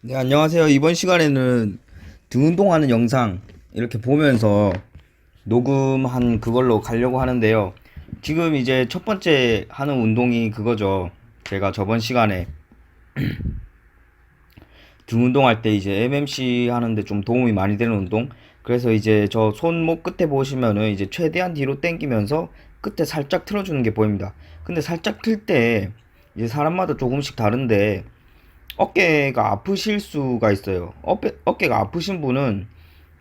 네, 안녕하세요. 이번 시간에는 등 운동하는 영상 이렇게 보면서 녹음한 그걸로 가려고 하는데요. 지금 이제 첫 번째 하는 운동이 그거죠. 제가 저번 시간에 등 운동할 때 이제 MMC 하는데 좀 도움이 많이 되는 운동. 그래서 이제 저 손목 끝에 보시면은 이제 최대한 뒤로 당기면서 끝에 살짝 틀어주는 게 보입니다. 근데 살짝 틀 때 이제 사람마다 조금씩 다른데 어깨가 아프실 수가 있어요. 어깨가 아프신 분은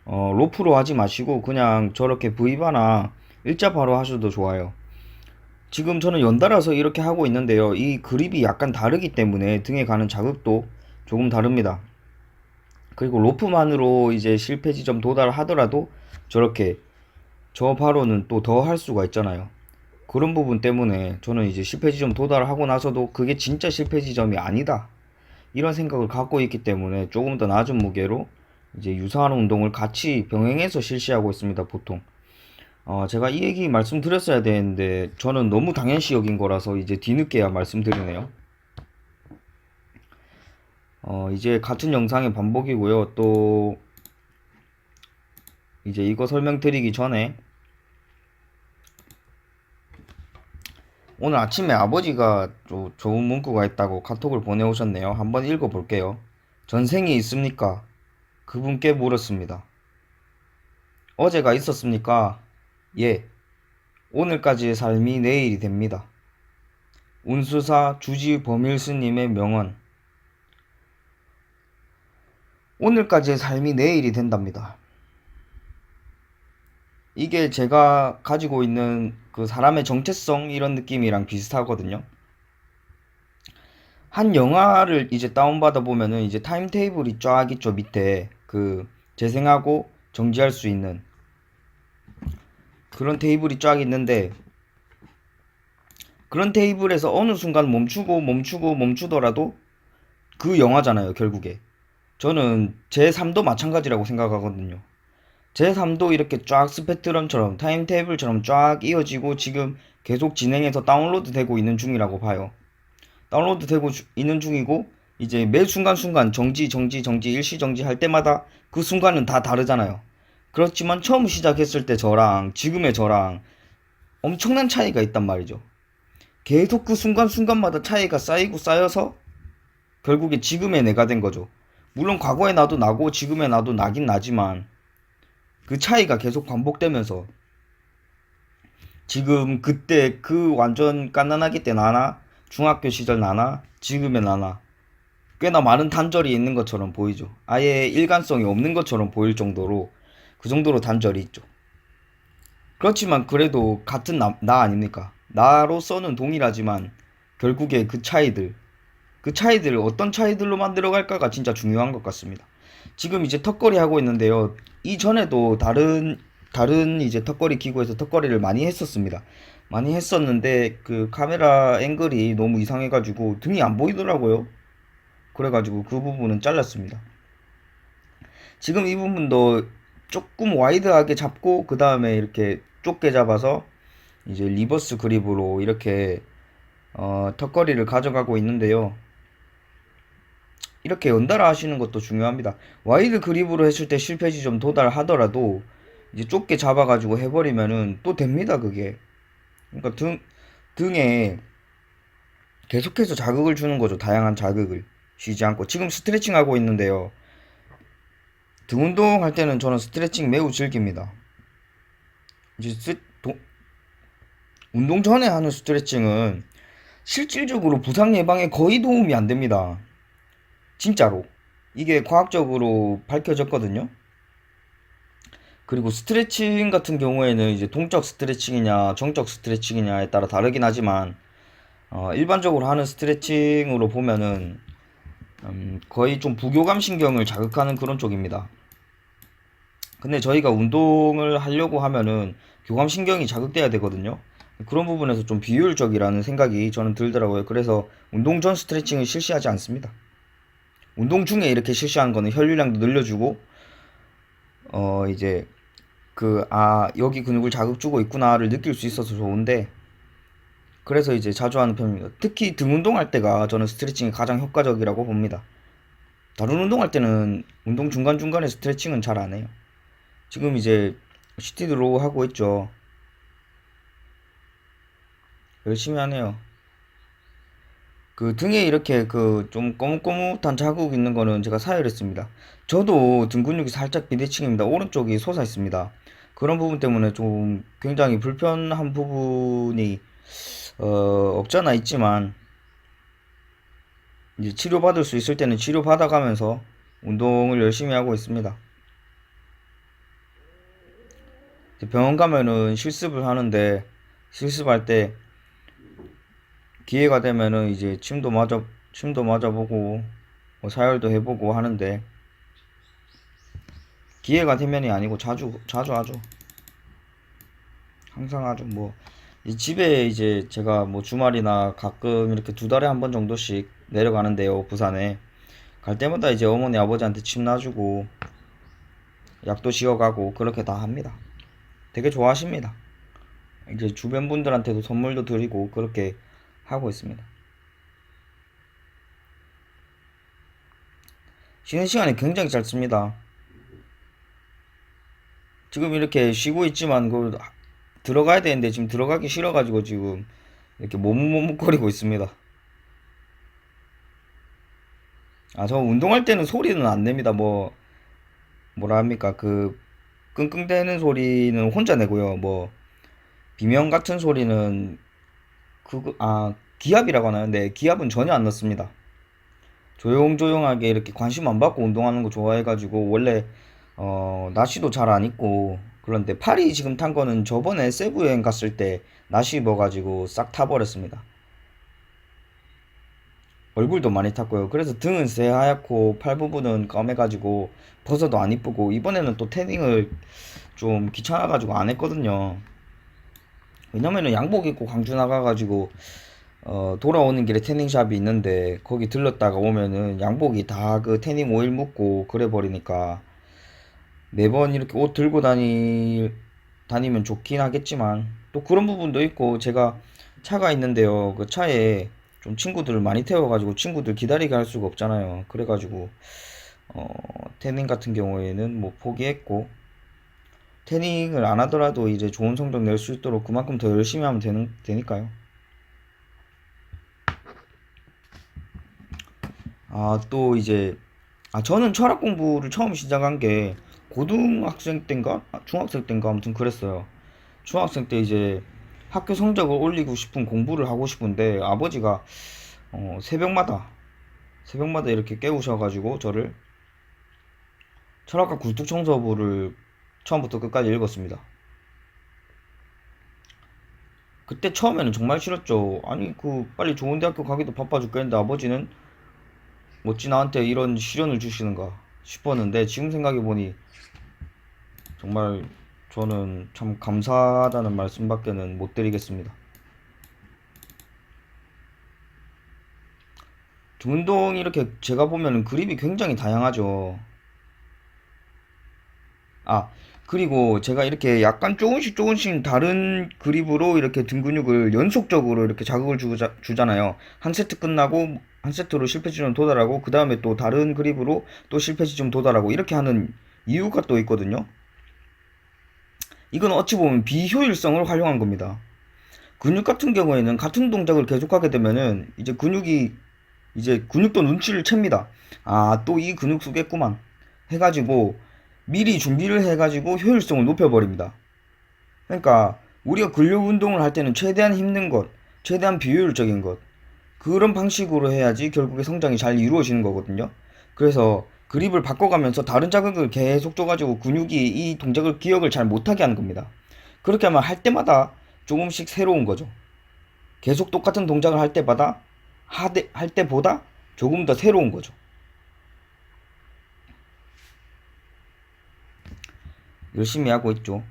로프로 하지 마시고 그냥 저렇게 V바나 일자바로 하셔도 좋아요. 지금 저는 연달아서 이렇게 하고 있는데요. 이 그립이 약간 다르기 때문에 등에 가는 자극도 조금 다릅니다. 그리고 로프만으로 이제 실패 지점 도달하더라도 저렇게 저 바로는 또 더 할 수가 있잖아요. 그런 부분 때문에 저는 이제 실패 지점 도달하고 나서도 그게 진짜 실패 지점이 아니다, 이런 생각을 갖고 있기 때문에 조금 더 낮은 무게로 이제 유사한 운동을 같이 병행해서 실시하고 있습니다, 보통. 제가 이 얘기 말씀드렸어야 되는데 저는 너무 당연시 여긴 거라서 이제 뒤늦게야 말씀드리네요. 이제 같은 영상의 반복이고요. 또 이제 이거 설명드리기 전에 오늘 아침에 아버지가 좀 좋은 문구가 있다고 카톡을 보내오셨네요. 한번 읽어볼게요. 전생이 있습니까? 그분께 물었습니다. 어제가 있었습니까? 예. 오늘까지의 삶이 내일이 됩니다. 운수사 주지 범일스님의 명언. 오늘까지의 삶이 내일이 된답니다. 이게 제가 가지고 있는 그 사람의 정체성 이런 느낌이랑 비슷하거든요. 한 영화를 이제 다운받아 보면은 이제 타임테이블이 쫙 있죠, 밑에. 그 재생하고 정지할 수 있는 그런 테이블이 쫙 있는데, 그런 테이블에서 어느 순간 멈추고 멈추더라도 그 영화잖아요, 결국에. 저는 제3도 마찬가지라고 생각하거든요. 제3도 이렇게 쫙 스펙트럼처럼 타임테이블처럼 쫙 이어지고 지금 계속 진행해서 다운로드 되고 있는 중이라고 봐요. 다운로드 되고 있는 중이고, 이제 매 순간순간 정지 일시정지 할 때마다 그 순간은 다 다르잖아요. 그렇지만 처음 시작했을 때 저랑 지금의 저랑 엄청난 차이가 있단 말이죠. 계속 그 순간순간마다 차이가 쌓이고 쌓여서 결국에 지금의 내가 된 거죠. 물론 과거의 나도 나고 지금의 나도 나긴 나지만 그 차이가 계속 반복되면서 지금 그때 그 완전 갓난아기 때 나나, 중학교 시절 나나, 지금의 나나 꽤나 많은 단절이 있는 것처럼 보이죠. 아예 일관성이 없는 것처럼 보일 정도로, 그 정도로 단절이 있죠. 그렇지만 그래도 같은 나 아닙니까? 나로서는 동일하지만 결국에 그 차이들을 어떤 차이들로 만들어 갈까가 진짜 중요한 것 같습니다. 지금 이제 턱걸이 하고 있는데요. 이전에도 다른 이제 턱걸이 기구에서 턱걸이를 많이 했었습니다. 많이 했었는데 그 카메라 앵글이 너무 이상해가지고 등이 안 보이더라고요. 그래가지고 그 부분은 잘랐습니다. 지금 이 부분도 조금 와이드하게 잡고 그 다음에 이렇게 좁게 잡아서 이제 리버스 그립으로 이렇게 턱걸이를 가져가고 있는데요. 이렇게 연달아 하시는 것도 중요합니다. 와이드 그립으로 했을 때 실패 지점 도달하더라도 이제 좁게 잡아가지고 해버리면은 또 됩니다, 그게. 그러니까 등에 계속해서 자극을 주는 거죠. 다양한 자극을 쉬지 않고. 지금 스트레칭 하고 있는데요. 등 운동할 때는 저는 스트레칭 매우 즐깁니다. 이제 운동 전에 하는 스트레칭은 실질적으로 부상 예방에 거의 도움이 안 됩니다. 진짜로. 이게 과학적으로 밝혀졌거든요. 그리고 스트레칭 같은 경우에는 이제 동적 스트레칭이냐 정적 스트레칭이냐에 따라 다르긴 하지만 일반적으로 하는 스트레칭으로 보면은 거의 좀 부교감 신경을 자극하는 그런 쪽입니다. 근데 저희가 운동을 하려고 하면은 교감 신경이 자극돼야 되거든요. 그런 부분에서 좀 비효율적이라는 생각이 저는 들더라고요. 그래서 운동 전 스트레칭을 실시하지 않습니다. 운동 중에 이렇게 실시하는 거는 혈류량도 늘려주고 이제 여기 근육을 자극 주고 있구나를 느낄 수 있어서 좋은데, 그래서 이제 자주 하는 편입니다. 특히 등 운동할 때가 저는 스트레칭이 가장 효과적이라고 봅니다. 다른 운동할 때는 운동 중간중간에 스트레칭은 잘 안 해요. 지금 이제 시티드로우 하고 있죠. 열심히 하네요. 그 등에 이렇게 그 좀 꼬뭇꼬뭇한 자국 있는 거는 제가 사열했습니다. 저도 등 근육이 살짝 비대칭입니다. 오른쪽이 솟아 있습니다. 그런 부분 때문에 좀 굉장히 불편한 부분이 없잖아 있지만 이제 치료받을 수 있을 때는 치료받아가면서 운동을 열심히 하고 있습니다. 병원 가면은 실습을 하는데 실습할 때 기회가 되면은 이제 침도 맞아보고 뭐 사열도 해보고 하는데 기회가 되면이 아니고 자주 하죠. 항상 하죠. 뭐 이 집에 이제 제가 뭐 주말이나 가끔 이렇게 두 달에 한 번 정도씩 내려가는데요, 부산에. 갈 때마다 이제 어머니 아버지한테 침 놔주고 약도 지어가고 그렇게 다 합니다. 되게 좋아하십니다. 이제 주변 분들한테도 선물도 드리고 그렇게 하고 있습니다. 쉬는 시간이 굉장히 짧습니다. 지금 이렇게 쉬고 있지만 그 들어가야 되는데 지금 들어가기 싫어가지고 지금 이렇게 머뭇머뭇거리고 있습니다. 아, 저 운동할 때는 소리는 안 냅니다. 뭐라 합니까? 그 끙끙대는 소리는 혼자 내고요. 뭐 비명 같은 소리는 기압이라고 하나요? 네, 기압은 전혀 안 넣습니다. 조용조용하게 이렇게 관심 안 받고 운동하는 거 좋아해가지고 원래 나시도 잘 안 입고 그런데 팔이 지금 탄 거는 저번에 세부 여행 갔을 때 나시 입어가지고 싹 타버렸습니다. 얼굴도 많이 탔고요. 그래서 등은 새하얗고 팔 부분은 검해가지고 벗어도 안 이쁘고 이번에는 또 태닝을 좀 귀찮아가지고 안 했거든요. 왜냐면은 양복 입고 광주 나가가지고 돌아오는 길에 태닝샵이 있는데 거기 들렀다가 오면은 양복이 다 그 태닝 오일 묻고 그래 버리니까 매번 이렇게 옷 들고 다니면 좋긴 하겠지만 또 그런 부분도 있고 제가 차가 있는데요. 그 차에 좀 친구들을 많이 태워가지고 친구들 기다리게 할 수가 없잖아요. 그래가지고 어, 태닝 같은 경우에는 뭐 포기했고 태닝을 안 하더라도 이제 좋은 성적 낼 수 있도록 그만큼 더 열심히 하면 되니까요. 또 이제 저는 철학 공부를 처음 시작한 게 고등학생 땐가? 중학생 땐가? 아무튼 그랬어요. 중학생 때 이제 학교 성적을 올리고 싶은 공부를 하고 싶은데 아버지가 새벽마다 이렇게 깨우셔가지고 저를 철학과 굴뚝청소부를 처음부터 끝까지 읽었습니다. 그때 처음에는 정말 싫었죠. 아니 그 빨리 좋은 대학교 가기도 바빠 죽겠는데 아버지는 어찌 나한테 이런 시련을 주시는가 싶었는데 지금 생각해보니 정말 저는 참 감사하다는 말씀밖에는 못 드리겠습니다. 운동이 이렇게 제가 보면은 그립이 굉장히 다양하죠. 아, 그리고 제가 이렇게 약간 조금씩 다른 그립으로 이렇게 등 근육을 연속적으로 이렇게 자극을 주잖아요. 한 세트 끝나고 한 세트로 실패 지점 도달하고 그 다음에 또 다른 그립으로 또 실패 지점 도달하고 이렇게 하는 이유가 또 있거든요. 이건 어찌 보면 비효율성을 활용한 겁니다. 근육 같은 경우에는 같은 동작을 계속하게 되면은 이제 근육도 눈치를 챕니다. 또 이 근육 쓰겠구만 해가지고 미리 준비를 해가지고 효율성을 높여버립니다. 그러니까 우리가 근력 운동을 할 때는 최대한 힘든 것, 최대한 비효율적인 것 그런 방식으로 해야지 결국에 성장이 잘 이루어지는 거거든요. 그래서 그립을 바꿔가면서 다른 자극을 계속 줘가지고 근육이 이 동작을 기억을 잘 못하게 하는 겁니다. 그렇게 하면 할 때마다 조금씩 새로운 거죠. 계속 똑같은 동작을 할 때보다 조금 더 새로운 거죠. 열심히 하고 있죠.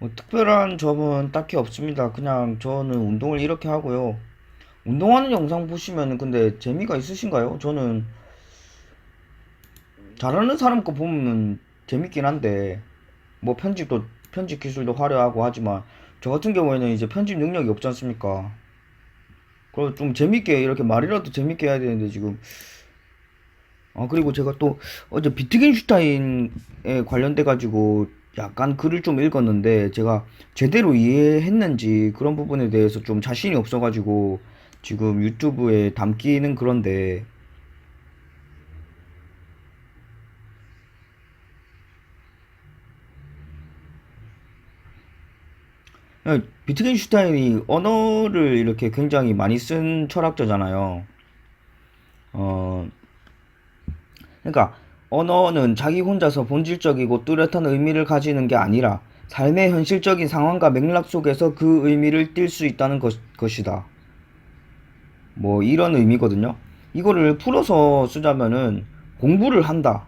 뭐 특별한 점은 딱히 없습니다. 그냥 저는 운동을 이렇게 하고요. 운동하는 영상 보시면은 근데 재미가 있으신가요? 저는 잘하는 사람 거 보면 재밌긴 한데 뭐 편집 기술도 화려하고 하지만 저 같은 경우에는 이제 편집 능력이 없지 않습니까? 그래서 좀 재밌게 이렇게 말이라도 재밌게 해야 되는데 지금 그리고 제가 또 어제 비트겐슈타인에 관련돼 가지고 약간 글을 좀 읽었는데 제가 제대로 이해했는지 그런 부분에 대해서 좀 자신이 없어 가지고 지금 유튜브에 담기는 그런데 비트겐슈타인이 언어를 이렇게 굉장히 많이 쓴 철학자잖아요. 어, 그러니까 언어는 자기 혼자서 본질적이고 뚜렷한 의미를 가지는 게 아니라 삶의 현실적인 상황과 맥락 속에서 그 의미를 띌 수 있다는 것이다. 뭐 이런 의미거든요. 이거를 풀어서 쓰자면은 공부를 한다.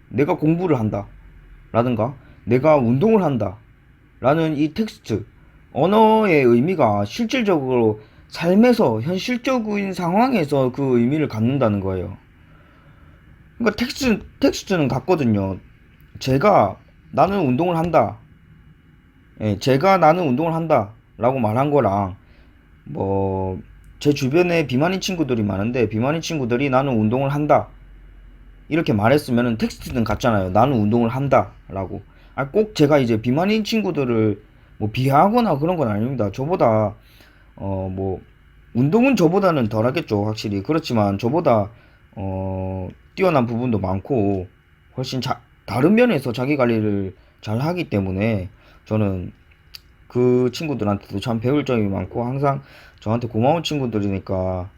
내가 공부를 한다. 라든가 내가 운동을 한다. 라는 이 텍스트. 언어의 의미가 실질적으로 삶에서 현실적인 상황에서 그 의미를 갖는다는 거예요. 그러니까 텍스트는 같거든요. 제가 나는 운동을 한다. 예, 제가 나는 운동을 한다. 라고 말한 거랑 뭐 제 주변에 비만인 친구들이 많은데 비만인 친구들이 나는 운동을 한다. 이렇게 말했으면 텍스트는 같잖아요. 나는 운동을 한다. 라고. 꼭 제가 이제 비만인 친구들을 뭐 비하하거나 그런 건 아닙니다. 저보다 뭐 운동은 저보다는 덜 하겠죠. 확실히. 그렇지만 저보다 뛰어난 부분도 많고 훨씬 다른 면에서 자기 관리를 잘 하기 때문에 저는 그 친구들한테도 참 배울 점이 많고 항상 저한테 고마운 친구들이니까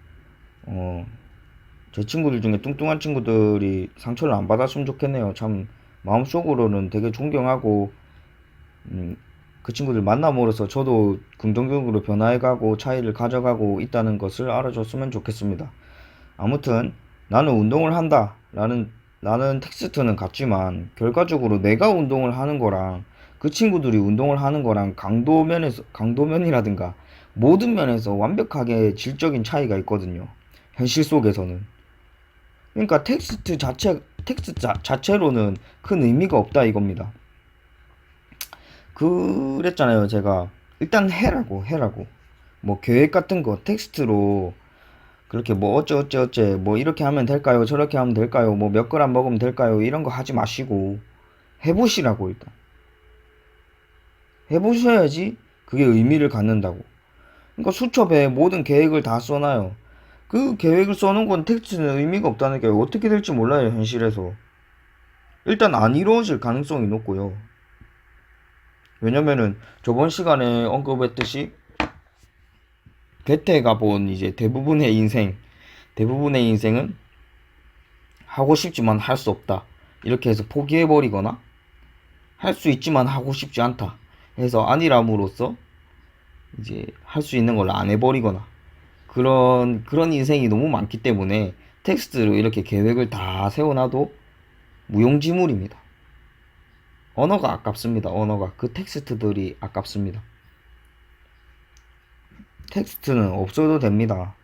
어, 제 친구들 중에 뚱뚱한 친구들이 상처를 안 받았으면 좋겠네요. 참 마음속으로는 되게 존경하고 음, 그 친구들 만남으로써 저도 긍정적으로 변화해가고 차이를 가져가고 있다는 것을 알아줬으면 좋겠습니다. 아무튼 나는 운동을 한다 라는 텍스트는 같지만 결과적으로 내가 운동을 하는 거랑 그 친구들이 운동을 하는 거랑 강도면이라든가 모든 면에서 완벽하게 질적인 차이가 있거든요. 현실 속에서는. 그러니까 자체로는 큰 의미가 없다 이겁니다. 그랬잖아요, 제가. 일단 해라고. 뭐 계획 같은 거 텍스트로 그렇게 뭐 어째 뭐 이렇게 하면 될까요? 저렇게 하면 될까요? 뭐 몇 그램 먹으면 될까요? 이런 거 하지 마시고 해보시라고 일단. 해보셔야지 그게 의미를 갖는다고. 그러니까 수첩에 모든 계획을 다 써놔요. 그 계획을 써놓은 건 텍스트는 의미가 없다는 게 어떻게 될지 몰라요, 현실에서. 일단 안 이루어질 가능성이 높고요. 왜냐면은 저번 시간에 언급했듯이 괴테가 본 이제 대부분의 인생은 하고 싶지만 할 수 없다. 이렇게 해서 포기해버리거나 할 수 있지만 하고 싶지 않다. 해서 아니람으로써 이제 할 수 있는 걸 안 해버리거나 그런 인생이 너무 많기 때문에 텍스트로 이렇게 계획을 다 세워놔도 무용지물입니다. 언어가 아깝습니다. 언어가 그 텍스트들이 아깝습니다. 텍스트는 없어도 됩니다.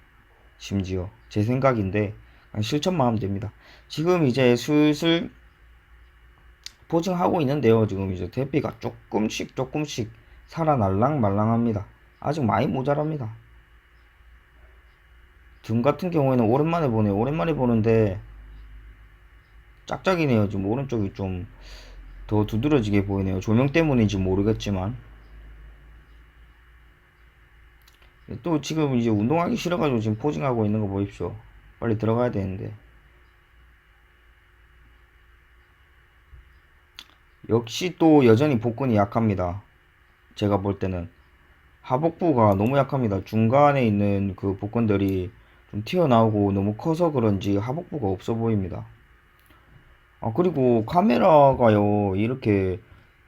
심지어 제 생각인데 실천만 하면 됩니다. 지금 이제 슬슬 포징하고 있는데요. 지금 이제 대피가 조금씩 살아날랑 말랑합니다. 아직 많이 모자랍니다. 등 같은 경우에는 오랜만에 보네요. 오랜만에 보는데 짝짝이네요. 지금 오른쪽이 좀 더 두드러지게 보이네요. 조명 때문인지 모르겠지만 또 지금 이제 운동하기 싫어가지고 지금 포징하고 있는 거 보십시오. 빨리 들어가야 되는데 역시 또 여전히 복근이 약합니다. 제가 볼 때는 하복부가 너무 약합니다. 중간에 있는 그 복근들이 좀 튀어나오고 너무 커서 그런지 하복부가 없어 보입니다. 그리고 카메라가요, 이렇게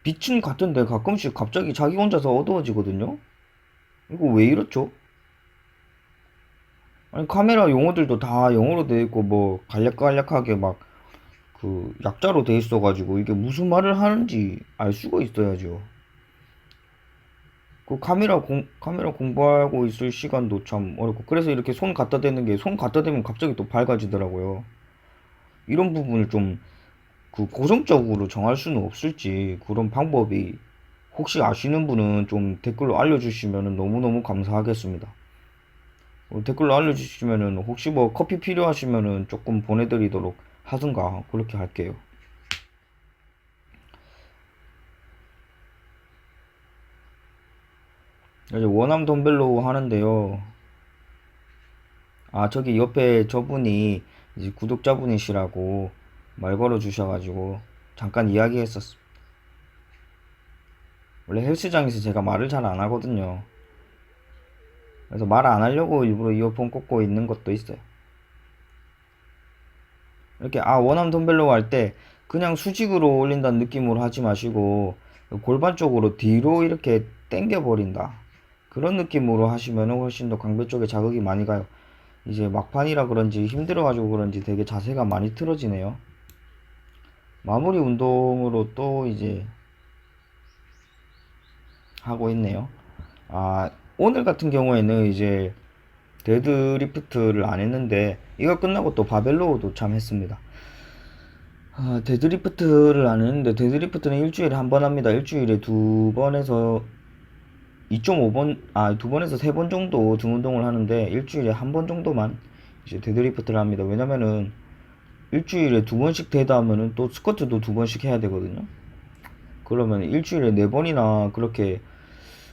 빛은 같은데 가끔씩 갑자기 자기 혼자서 어두워지거든요? 이거 왜 이렇죠? 아니, 카메라 용어들도 다 영어로 되어 있고, 뭐, 간략간략하게 막, 그, 약자로 되어 있어가지고, 이게 무슨 말을 하는지 알 수가 있어야죠. 그 카메라 공부하고 있을 시간도 참 어렵고, 그래서 이렇게 손 갖다 대는 게, 손 갖다 대면 갑자기 또 밝아지더라고요. 이런 부분을 좀 그 고정적으로 정할 수는 없을지, 그런 방법이 혹시 아시는 분은 좀 댓글로 알려주시면 너무너무 감사하겠습니다. 댓글로 알려주시면은 혹시 뭐 커피 필요하시면은 조금 보내드리도록 하든가 그렇게 할게요. 이제 원암 덤벨로 하는데요. 아, 저기 옆에 저분이 이제 구독자분이시라고 말 걸어 주셔가지고 잠깐 이야기했었어. 원래 헬스장에서 제가 말을 잘 안 하거든요. 그래서 말 안 하려고 일부러 이어폰 꽂고 있는 것도 있어요. 이렇게, 원암 덤벨로 할 때 그냥 수직으로 올린다는 느낌으로 하지 마시고 골반 쪽으로 뒤로 이렇게 당겨 버린다, 그런 느낌으로 하시면 훨씬 더 광배 쪽에 자극이 많이 가요. 이제 막판이라 그런지 힘들어가지고 그런지 되게 자세가 많이 틀어지네요. 마무리 운동으로 또 이제 하고 있네요. 오늘 같은 경우에는 이제 데드리프트를 안 했는데, 이거 끝나고 또 바벨로우도 참 했습니다. 데드리프트를 안 했는데, 데드리프트는 일주일에 한 번 합니다. 일주일에 두 번에서 2.5번, 두 번에서 세 번 정도 등 운동을 하는데, 일주일에 한 번 정도만 이제 데드리프트를 합니다. 왜냐면은 일주일에 두 번씩 데드 하면은 또 스쿼트도 두 번씩 해야 되거든요. 그러면 일주일에 네 번이나 그렇게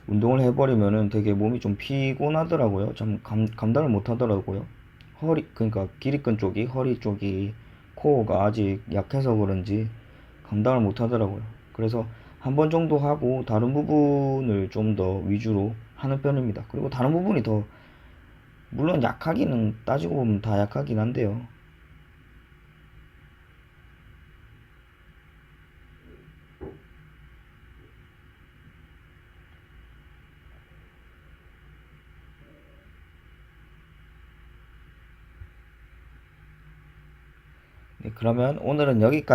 운동을 해버리면은 되게 몸이 좀 피곤하더라고요. 참 감당을 못 하더라고요. 그러니까 기립근 쪽이, 허리 쪽이, 코어가 아직 약해서 그런지 감당을 못 하더라고요. 그래서 한 번 정도 하고 다른 부분을 좀 더 위주로 하는 편입니다. 그리고 다른 부분이 더, 물론 약하기는, 따지고 보면 다 약하긴 한데요. 네, 그러면 오늘은 여기까지